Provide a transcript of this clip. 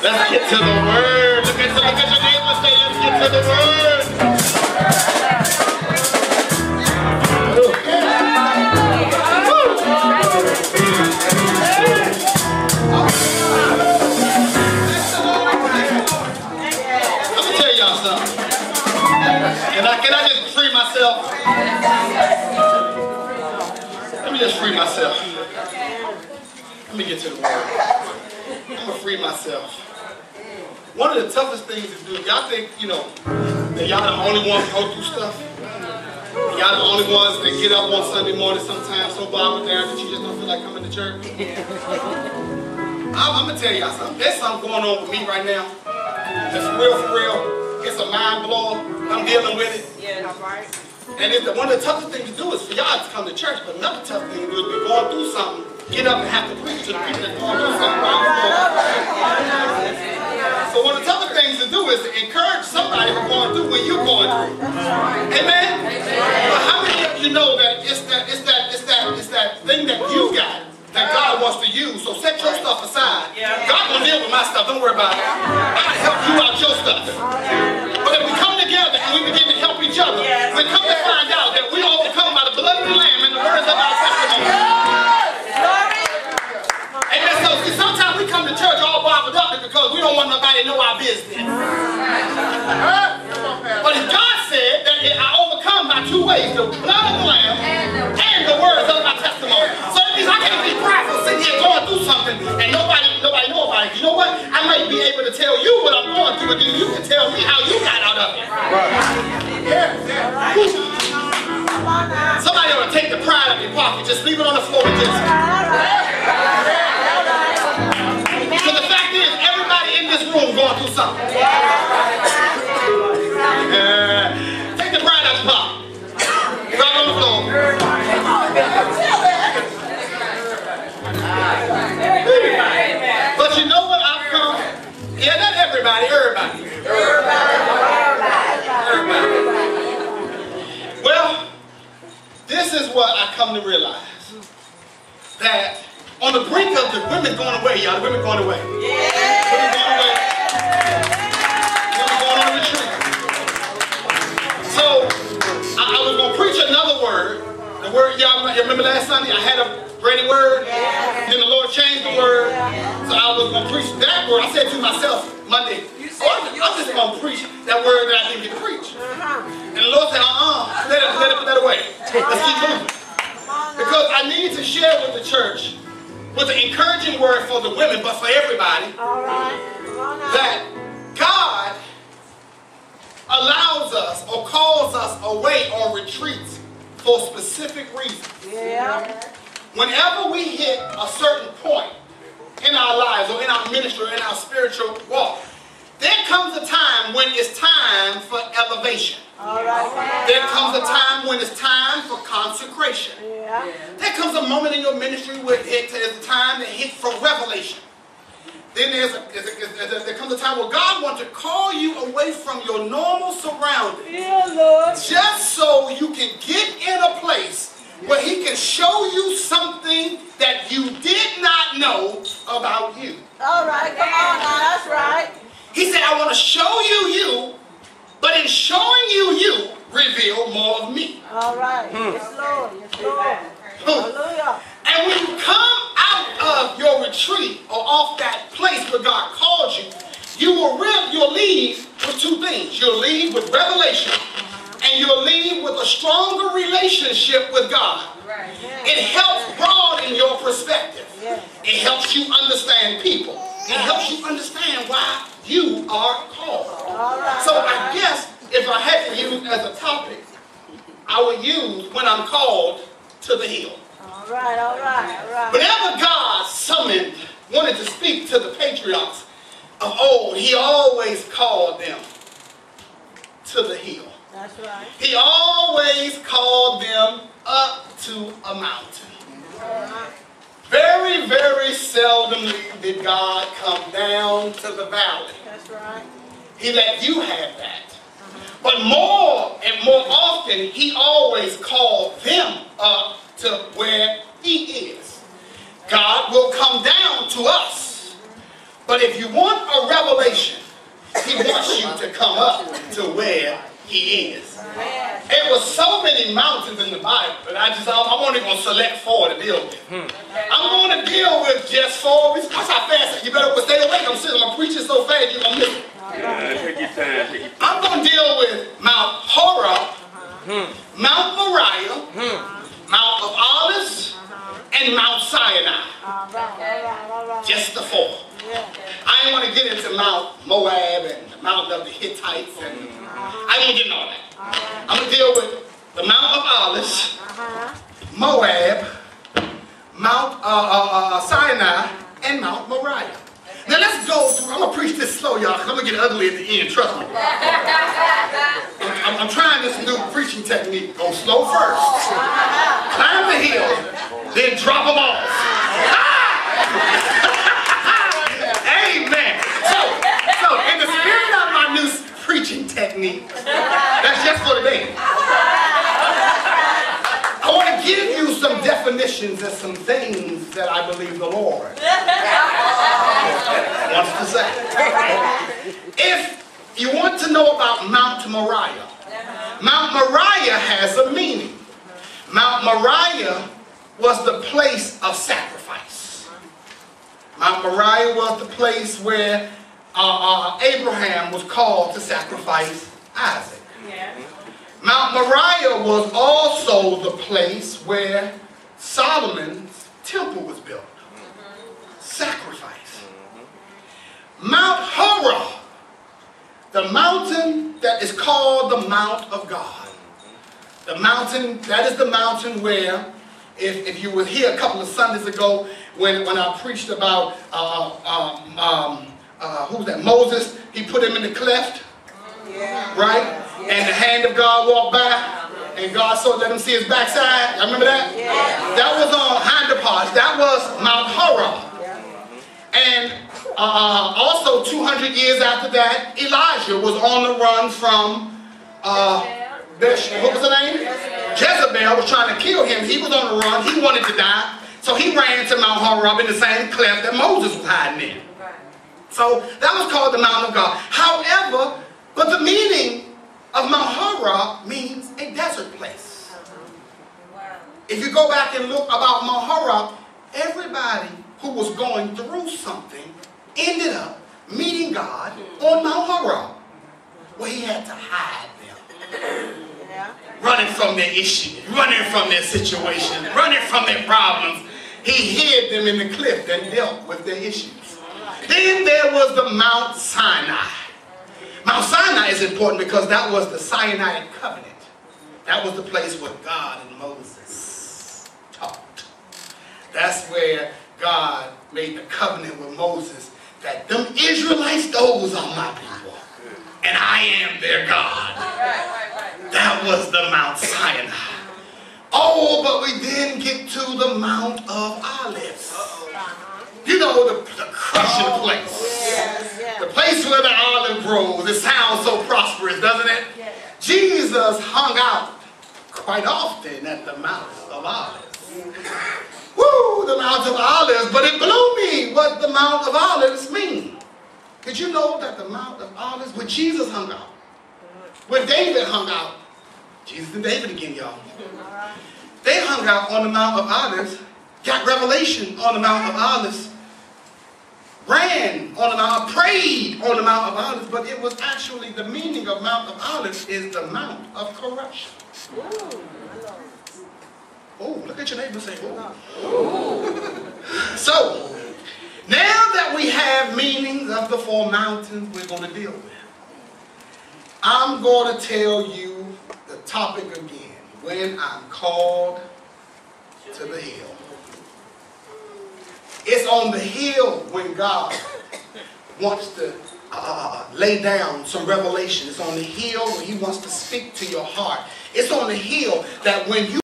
Let's get to the word. Look at your neighbor and say, let's get to the word. Let me tell y'all something. Can I just free myself? Let me just free myself. Let me get to the word. I'm going to free myself. One of the toughest things to do, y'all think, that y'all the only ones who go through stuff? Y'all the only ones that get up on Sunday morning sometimes so bogged down that you just don't feel like coming to church? I'm going to tell y'all something. There's something going on with me right now. It's real for real. It's a mind blower. I'm dealing with it. Yeah, right. And one of the toughest things to do is for y'all to come to church, but another tough thing to do is be going through something, get up and have to preach to the people that's going through something. So one of the toughest things to do is to encourage somebody who's going through what you're going through. Amen? But how many of you know that it's that thing that you got that God wants to use? So set your stuff aside. God will deal with my stuff. Don't worry about it. I'll help you out your stuff. But if we come together and we begin to help each other, we come to find out that we overcome by the blood of the Lamb and the words of our testimony. Amen. So see, sometimes we come to church all bothered up because we don't want nobody to know our business. But God said that I overcome by two ways: the blood of the Lamb and the words of my testimony. So that means I can't be prideful sitting here going through something and nobody know about it. You know what? I might be able to tell you what I'm going through, but then you can tell me how you got out of it. Somebody ought to take the pride out of your pocket. Just leave it on the floor and just... So the fact is, everybody in this room going through something. Take the pride out of your pocket. Right on the floor. But you know what I've come? Yeah, not everybody. Well, this is what I come to realize. That on the brink of the women going away, y'all, the women going away. Women going away. Women going on a retreat. So, I was going to preach another word. The word, y'all remember last Sunday? I had a ready word. Then the Lord changed the word. So I was going to preach that word. I said to myself Monday, I'm just going to preach that word that I didn't get to preach. And the Lord said, let it put that away. Let's keep moving. Because I need to share with the church, with an encouraging word for the women, but for everybody, that God allows us or calls us away or retreats for specific reasons. Whenever we hit a certain point in our lives or in our ministry or in our spiritual walk, there comes a time when it's time for elevation. There comes a time when it's time for consecration. There comes a moment in your ministry where it's a time that hits for revelation. Then there comes a time where God wants to call you away from your normal surroundings. Just so you can get in a place where He can show you something that you did not know about you. All right, come on now, that's right. He said, I want to show you, but in showing you, reveal more of me. All right. Yes, Lord. Yes, Lord. Hallelujah. And when you come out of your retreat or off that place where God called you, you'll leave with two things. You'll leave with revelation, and you'll leave with a stronger relationship with God. It helps broaden your perspective. It helps you understand people. It helps you understand why you are called. So I guess if I had to use as a topic, I would use when I'm called to the hill. All right. Whenever God wanted to speak to the patriarchs of old, He always called them to the hill. That's right. He always called them up to a mountain. Very, very seldomly did God come down to the valley. That's right. He let you have that. But more and more often, He always called them up to where He is. God will come down to us, But if you want a revelation, he wants you to come up to where he is. It was so many mountains in the Bible, but I'm only going to select 4 to deal with. I'm going to deal with just 4. That's how fast. You better stay awake. I'm preaching so fast you're going to miss it. Take your time. I'm going to deal with Mount Horeb, Mount Moriah, Mount of Olives, and Mount Sinai. Just the 4. I ain't want to get into Mount Moab and the Mount of the Hittites. And I ain't going to get into all that. I'm going to deal with the Mount of Olives, Moab, Mount Sinai, and Mount Moriah. Now let's go through. I'm going to preach this slow, y'all, because I'm going to get ugly at the end, trust me. I'm trying this new preaching technique. Go slow first. Climb the hill, then drop them off. Amen. So in the spirit of my new preaching technique, that's just for today. I want to give you some definitions and some things that I believe the Lord wants to say. If you want to know about Mount Moriah, Mount Moriah has a meaning. Mount Moriah was the place of sacrifice. Mount Moriah was the place where Abraham was called to sacrifice Isaac. Mount Moriah was also the place where Solomon's temple was built. Sacrifice. Mount Horeb, the mountain that is called the Mount of God. The mountain, that is the mountain where, if you were here a couple of Sundays ago when I preached about who was that? Moses, he put him in the cleft, right? And the hand of God walked by, and God let him see his backside. I remember that? That was on hinder parts. That was Mount Horeb. And also 200 years after that, Elijah was on the run from what was her name? Jezebel was trying to kill him. He was on the run. He wanted to die. So he ran to Mount Horeb in the same cleft that Moses was hiding in. So that was called the Mount of God. However, but the meaning of Mount Horeb means a desert place. If you go back and look about Mount Horeb, everybody who was going through something ended up meeting God on Mount Horeb, where he had to hide them. Running from their issues, running from their situation, running from their problems. He hid them in the cliff and dealt with their issues. Then there was the Mount Sinai. Mount Sinai is important because that was the Sinaitic covenant. That was the place where God and Moses talked. That's where God made the covenant with Moses that them Israelites, those are my people. And I am their God. That was the Mount Sinai. Oh, but we didn't get to the Mount of Olives. You know, the crushing place. The place where the olive grows. It sounds so prosperous, doesn't it? Jesus hung out quite often at the Mount of Olives. Woo, the Mount of Olives. But it blew me what the Mount of Olives mean. Did you know that the Mount of Olives, where Jesus hung out, where David hung out, Jesus and David again, y'all. They hung out on the Mount of Olives, got revelation on the Mount of Olives, ran on the Mount, prayed on the Mount of Olives, but it was actually the meaning of Mount of Olives is the Mount of corruption. Oh, look at your neighbor and say, oh. So, now that we have meanings of the 4 mountains we're going to deal with, I'm going to tell you the topic again. When I'm called to the hill. It's on the hill when God wants to lay down some revelation. It's on the hill when he wants to speak to your heart. It's on the hill that when you